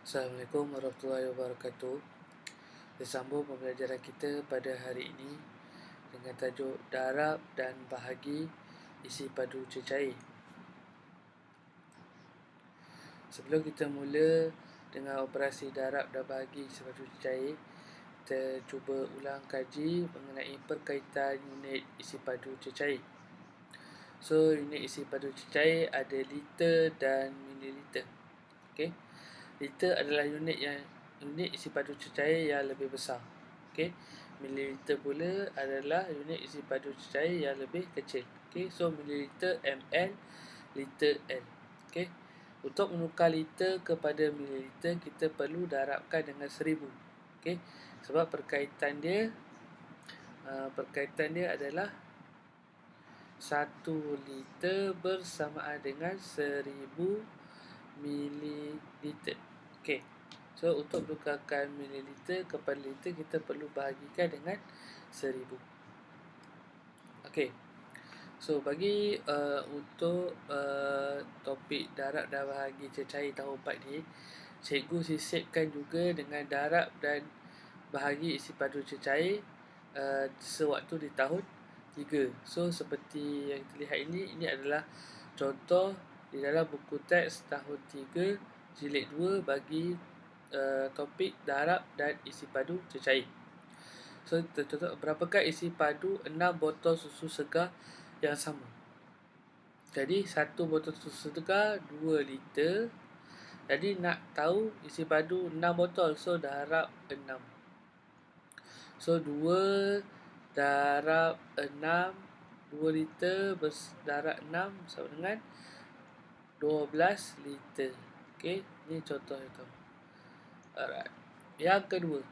Assalamualaikum warahmatullahi wabarakatuh. Bersambung pembelajaran kita pada hari ini dengan tajuk darab dan bahagi isi padu cecair. Sebelum kita mula dengan operasi darab dan bahagi isi padu cecair, kita cuba ulang kaji mengenai perkaitan unit isi padu cecair. So, unit isi padu cecair ada liter dan mililiter. Okey. Liter adalah unit isi padu cecair yang lebih besar. Okey. Mililiter pula adalah unit isi padu cecair yang lebih kecil. Okey. So mililiter, ml, liter, L. Okey. Untuk menukar liter kepada mililiter, kita perlu darabkan dengan 1000. Okey. Sebab perkaitan dia adalah 1 liter bersamaan dengan 1000 mililiter. Okey. So, untuk menukarkan mililiter kepada liter, kita perlu bahagikan dengan 1000. Okey. So, bagi untuk topik darab dan bahagi cecair tahun 4 ni, cikgu sisipkan juga dengan darab dan bahagi isi padu cecair sewaktu di tahun 3. So, seperti yang terlihat ini adalah contoh di dalam buku teks tahun 3 jilid 2 bagi topik darab dan isi padu cecair. So, contoh, berapakah isi padu 6 botol susu segar yang sama? Jadi, 1 botol susu segar 2 liter. Jadi, nak tahu isi padu 6 botol. So, darab 6. So, 2 darab 6, 2 liter darab 6 sama dengan 12 liter. Okey, ini contoh yang pertama. Alright. Yang kedua.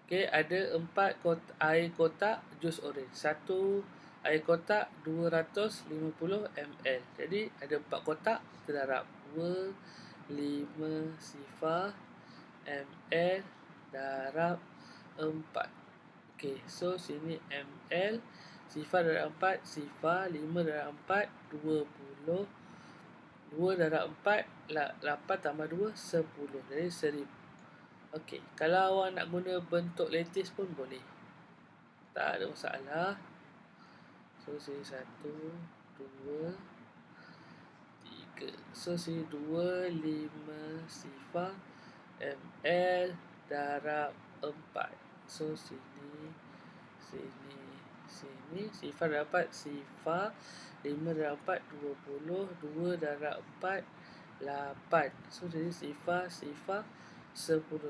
Okey, ada 4 air kotak jus orange. 1 air kotak 250 ml. Jadi ada 4 kotak, kita darab 2, 5 sifar ml darab 4. Okey, so sini ml, sifar darab 4, sifar 5 darab 4, 20. 2 darab 4, 8 tambah 2, 10. Jadi 1000. Okey, kalau awak nak guna bentuk lattice pun boleh. Tak ada masalah. So, sini 1, 2, 3. So, sini 2, 5 sifar ml darab 4. So, sini sifar darab 4, sifar 5 darab 4, 20. 2 darab 4, 8. So, jadi sifar 10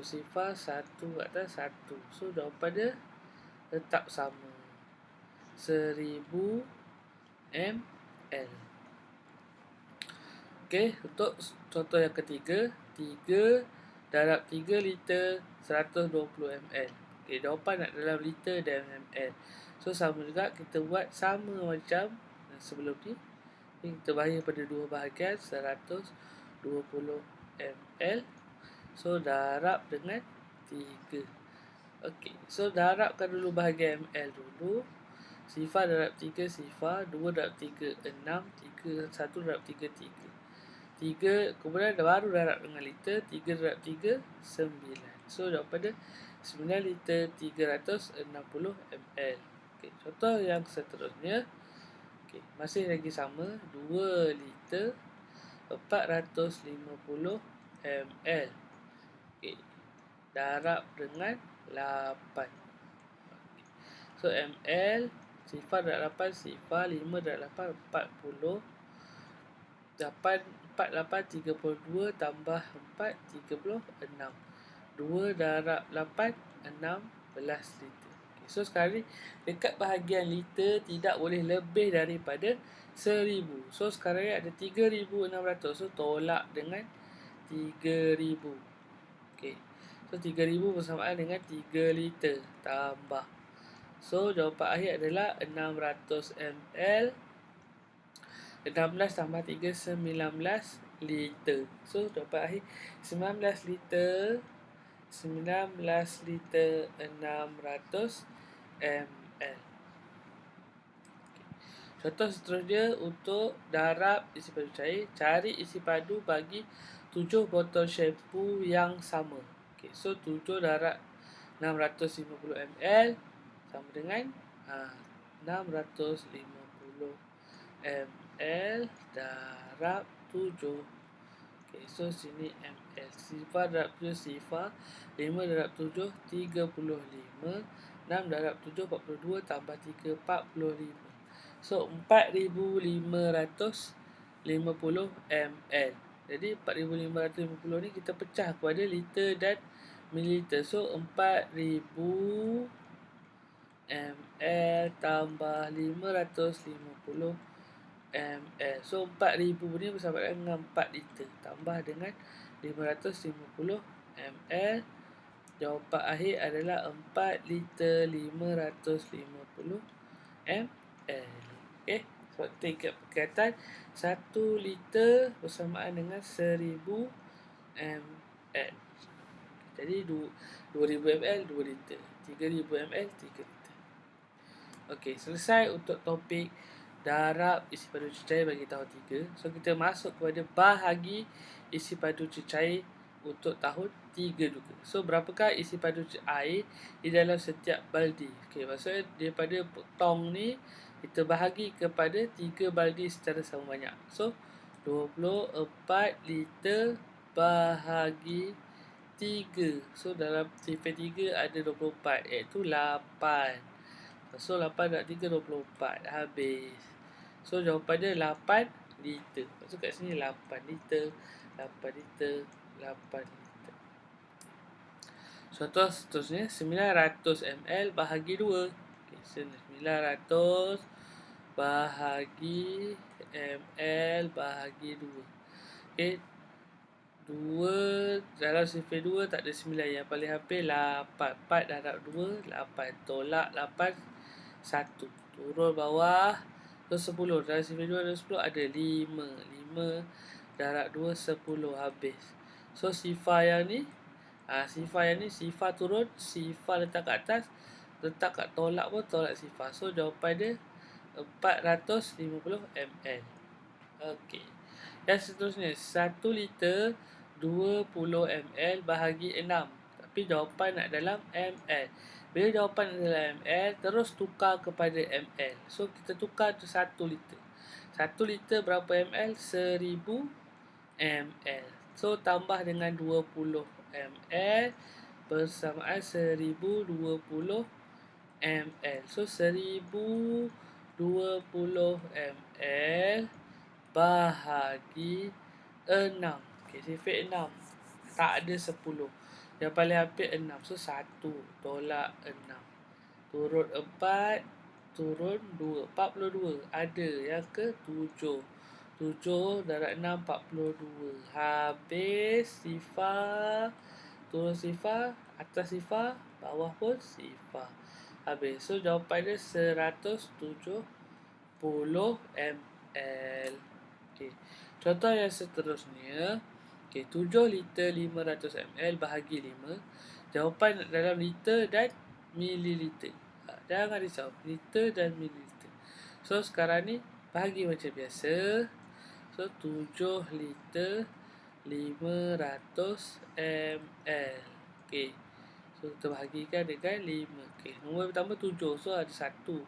sifar 1 atas 1. So, jawapan dia tetap sama, 1000 ml. Okey, untuk contoh yang ketiga, 3 darab 3 liter 120 ml. Okey, jawapan nak dalam liter dan ml. So, sama juga, kita buat sama macam sebelum ni. Kita bahagi pada dua bahagian, 120 ml. So, darab dengan 3. Okey, so darabkan dulu bahagian ml dulu. Sifar darab 3 sifar, 2 darab 3 6, 1 darab 3 3. 3 kemudian baru darab dengan liter, 3 darab 3 9. So, jawapan dia 9 liter 360 ml. Okey, contoh yang seterusnya. Okey, masih lagi sama, 2 liter 450 ml. Okey, darab dengan 8. So, ml, sifar darab 8, sifar 5 darab 8, 40. 48, 32 tambah 4, 36. 2 darab 8, 16 liter. Okay, so, sekarang ni dekat bahagian liter tidak boleh lebih daripada 1000. So, sekarang ni ada 3600. So, tolak dengan 3000. Okey. So, 3000 bersamaan dengan 3 liter. Tambah. So, jawapan akhir adalah 600 ml. 16 tambah 3, 19 liter. So, jawapan akhir 19 liter. 19 liter 600 ml. Contoh seterusnya untuk darab isi padu cair, cari isi padu bagi 7 botol shampoo yang sama. Okey, so 7 darab 650 ml sama dengan 650 ml darab 7. Okey, so sini ml. Sifar darab 7 sifar. 5 darab 7 35. 6 darab 7 42 tambah 3 45. So 4550 ml. Jadi 4550 ni kita pecah kepada liter dan mililiter. So 4000 ml tambah 550 ml. So 4000 ni bersama dengan 4 liter tambah dengan 550 ml. Jawapan akhir adalah 4 liter 550 ml. Okey, sebab kita ingat perkataan 1 liter bersamaan dengan 1000 ml. Jadi 2000 ml 2 liter, 3000 ml 3 liter. Okey, selesai untuk topik darab isi padu cecair bagi tahun 3. So kita masuk kepada bahagi isi padu cecair untuk tahun 3 juga. So berapakah isi padu air di dalam setiap baldi? Okey, maksudnya daripada tong ni kita bahagi kepada 3 baldi secara sama banyak. So 24 liter bahagi 3. So dalam sifar 3 ada 24, iaitu 8. So 8 darab 3 24, habis. So jawapan dia 8 liter. Maksud kat sini 8 liter, 8 liter, 8 liter. Contoh seterusnya 900 ml bahagi 2. Okay, 900 bahagi ml bahagi 2. Okay, 2 dalam sifar 2 tak ada 9, yang paling hampir 8. 4 darab 2 8, tolak 8 1, turun bawah terus 10. Dalam sifar 2 ada 10, ada 5. 5 darab 2 10, habis. So sifar yang ni sifar turun, sifar letak kat atas, letak kat tolak pun tolak sifar. So jawapan dia 450 ml. Okey. Yang seterusnya 1 liter 20 ml bahagi 6. Tapi jawapan nak dalam ml. Bila jawapan adalah ml, terus tukar kepada ml. So kita tukar tu 1 liter. 1 liter berapa ml? 1000 ml. So tambah dengan 20 ml bersamaan 1020 ml. So 1020 ml bahagi 6. Okey, sifar 6. Tak ada 10. Yang paling hampir 6. So 1 tolak 6. Turun 4, turun 2. 42. Ada yang ke 7. 7 darab 6 42. Habis sifar, turun sifar, atas sifar, bawah pun sifar. Habis. So jawapan dia 170 ml. Okey. Contoh yang seterusnya. Okey, 7 liter 500 ml bahagi 5. Jawapan dalam liter dan mililiter. Jangan risau, liter dan mililiter. So sekarang ni bahagi macam biasa. So 7 liter 500 ml. Okey. So kita bahagikan dengan 5. Okey, nombor pertama 7. So ada 1.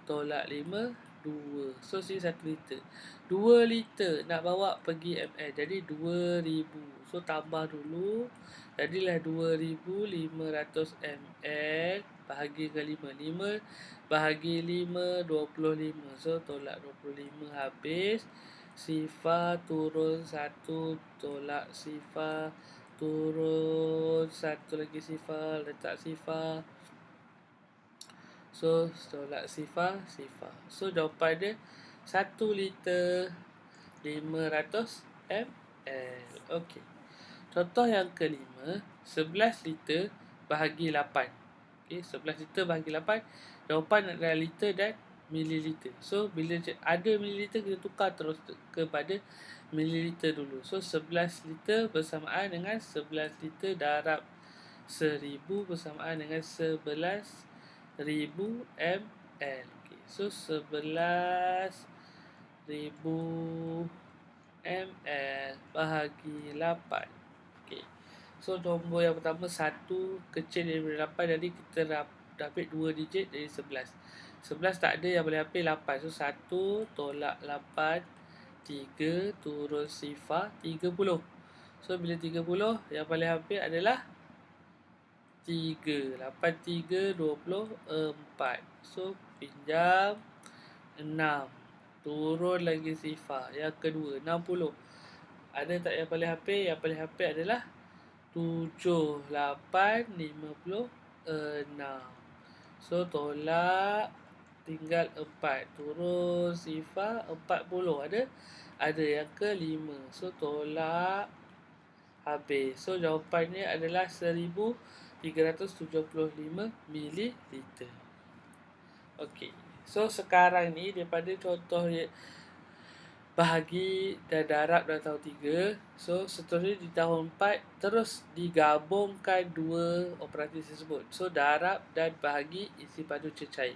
Tolak 5, 2. So sini 1 liter. 2 liter nak bawa pergi ml. Jadi 2000. So tambah dulu. Jadilah 2500 ml bahagi dengan 5. 5 bahagi 5 25. So tolak 25, habis. Sifar turun 1, tolak sifar, turun 1 lagi sifar, letak sifar. So tolak sifar, sifar. So jawapan dia 1 liter 500 ml. Okey. Contoh yang kelima, 11 liter bahagi 8. Okey, 11 liter bahagi 8. Jawapan adalah liter dan mililiter. So bila ada mililiter, kita tukar terus kepada mililiter dulu. So 11 liter bersamaan dengan 11 liter darab 1000 bersamaan dengan 11,000 ml. Okay. So 11,000 ml bahagi 8. Okay. So nombor yang pertama 1 kecil daripada 8, jadi kita dah ambil 2 digit dari 11. 11 tak ada, yang boleh ambil 8. So 1 tolak 8, 3 turun sifar 30. So bila 30, yang paling hampir adalah 3. 8, 3, 24. So pinjam 6. Turun lagi sifar. Yang kedua 60. Ada tak yang paling hampir? Yang paling hampir adalah 7, 8, 56. So tolak, tinggal 4. Turun sifar 40. Ada? Ada. Yang kelima. So tolak, habis. So jawapannya adalah 1375 mililiter. Okey. So sekarang ni daripada contoh bahagi dan darab dalam tahun 3. So seterusnya di tahun 4 terus digabungkan dua operasi tersebut. So darab dan bahagi isi padu cecair.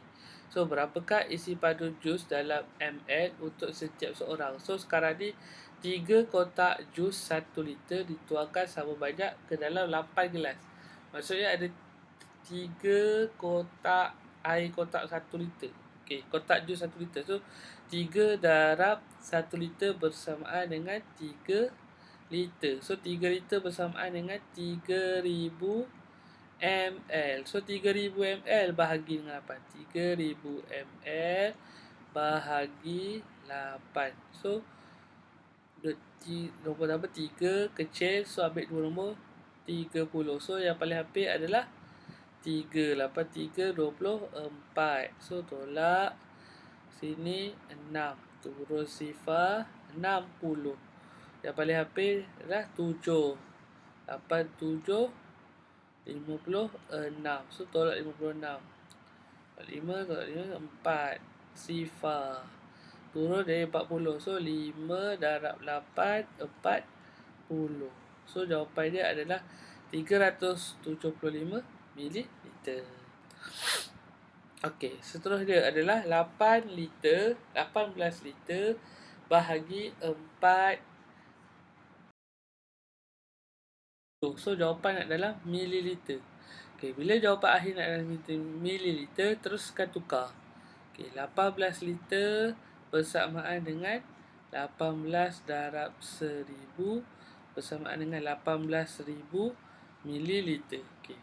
So berapakah isi padu jus dalam ml untuk setiap seorang? So sekarang ni 3 kotak jus 1 liter dituangkan sama banyak ke dalam 8 gelas. Maksudnya ada 3 kotak air kotak 1 liter. Okey, kotak jus 1 liter. So 3 darab 1 liter bersamaan dengan 3 liter. So 3 liter bersamaan dengan 3000 ml. So 3000 ml bahagi dengan 8. 3000 ml bahagi 8. So nombor nombor 3 kecil. So ambil 2 nombor 30. So yang paling hampir adalah 3. 8, 3, 24. So tolak sini 6. Turun sifar 60. Yang paling hampir adalah 7. 8, 7, 56. So tolak 56. 5 tolak 5, 4. Sifar. Turun dari 40. So 5 darab 8, 40. So jawapan dia adalah 375 mililiter. Okey, seterusnya adalah 18 liter bahagi 4. So jawapan adalah mililiter. Okey, bila jawapan akhir nak dalam mililiter, teruskan tukar. Okey, 18 liter bersamaan dengan 18 darab 1000 bersamaan dengan 18,000 mililiter. Okey.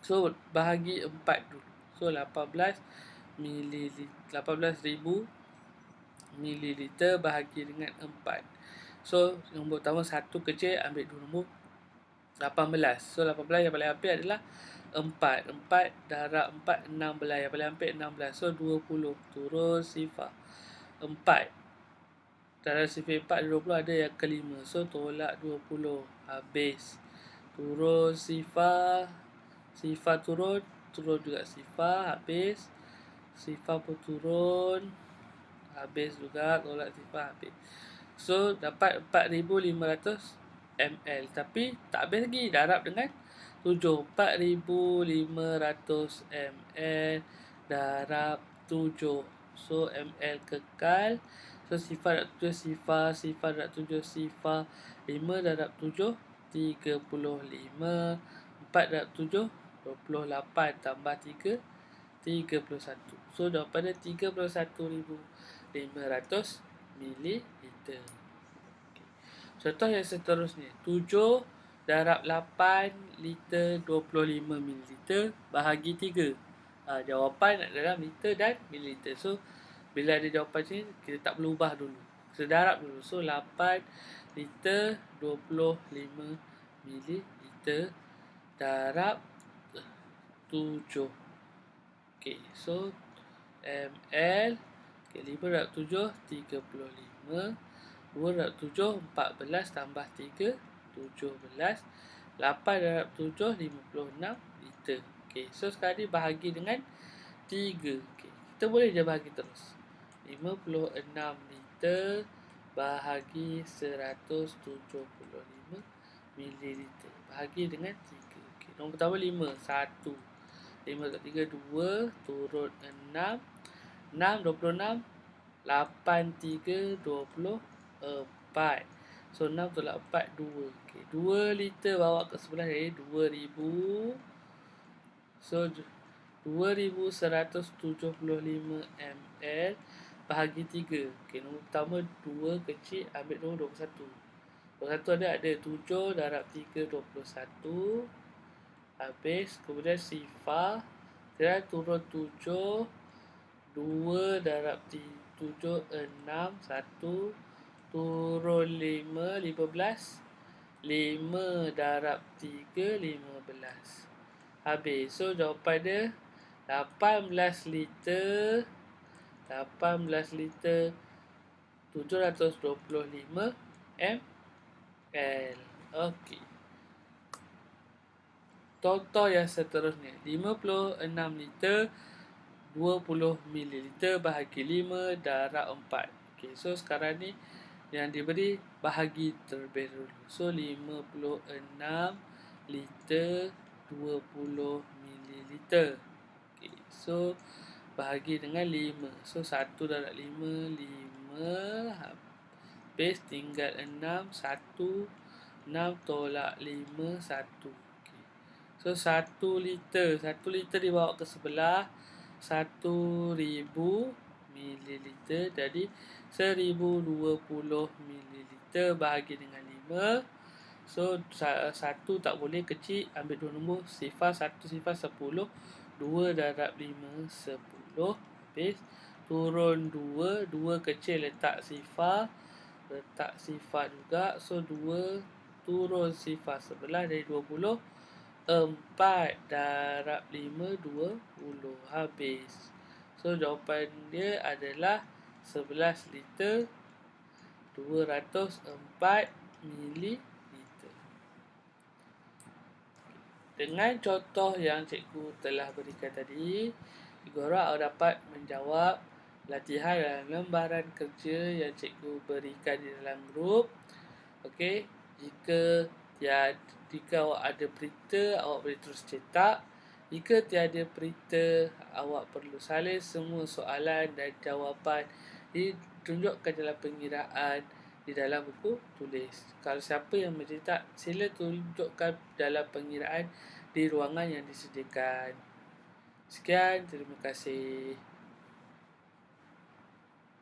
So bahagi 4 dulu. So 18,000 mililiter bahagi dengan 4. So nombor pertama 1 kecil, ambil 2 nombor 18. So 18 yang paling hampir adalah 4. 4 darab 4, 16. Yang paling hampir 16. So 20. Turun sifar 4. Darab sifar 4 20, ada yang kelima. So tolak 20. Habis. Turun sifar. Sifar turun. Turun juga sifar. Habis. Sifar pun turun. Habis juga. Tolak sifar. Habis. So dapat 4500 ml. Tapi tak habis lagi. Darab dengan 7. 4500 ml darab 7. So ml kekal. So sifar darab 7 sifar. Sifar darab 7 sifar. 5 darab 7 35. 4 darab 7 28 tambah 3 31. So jawapannya 31,500 mililiter. Contoh yang seterusnya, 7 darab 8 liter 25 mililiter bahagi 3. Jawapan adalah liter dan mililiter. So bila ada jawapan sini, kita tak perlu ubah dulu. Kita darab dulu. So 8 liter 25 mililiter darab 7. Okay, so ml. Okay, 5 darab 7 35. 2 darab 7 14 tambah 3 17. 8 darab 7 56 liter. Okay, so sekarang ni bahagi dengan 3. Okay, kita boleh je bahagi terus. 56 liter bahagi 175 mililiter. Bahagi dengan 3. Okay, nombor pertama 5. 1. 5 kat 3 2. Turun 6. 6, 26, 8, 3, 24. So 6 tolak 4, 2. Okay. 2 liter bawa ke sebelah jadi 2000. So 2175 ml bahagi 3. Okay, nombor pertama 2 kecil, ambil nombor 21. 21 ada 7 darab 3, 21. Habis, kemudian sifar. Sekarang turun 7. 2 darab 7, 6, 1. Turun 5, 15. 5 darab 3, 15. Habis. So, jawapan dia 18 liter. 18 liter 725 ml. Okey. Contoh yang seterusnya. 56 liter 20 mililiter bahagi 5 darab 4. Okey, so sekarang ni yang diberi bahagi terlebih dahulu. So 56 liter 20 mililiter. Okey, so bahagi dengan 5. So 1 darab 5, 5. Habis tinggal 6, 1. 6 tolak 5, 1. Okay. So 1 liter. 1 liter dibawa ke sebelah. 1000 mililiter. Jadi 1020 mililiter bahagi dengan 5. So 1 tak boleh kecil. Ambil 2 nombor. Sifar 1 sifar 10. 2 darab 5, 10. Habis turun 2. 2 kecil letak sifar. Letak sifar juga. So 2 turun sifar sebelah dari 20. 4 darab 5, 20. Habis. So jawapan dia adalah 11 liter 204 mililiter. Dengan contoh yang cikgu telah berikan tadi, cikgu harap awak dapat menjawab latihan dalam lembaran kerja yang cikgu berikan di dalam grup. Okey, jika awak ada printer, awak boleh terus cetak. Jika tiada printer, awak perlu salin semua soalan dan jawapan ditunjukkan dalam pengiraan di dalam buku tulis. Kalau siapa yang mencetak, sila tunjukkan dalam pengiraan di ruangan yang disediakan. Sekian, terima kasih.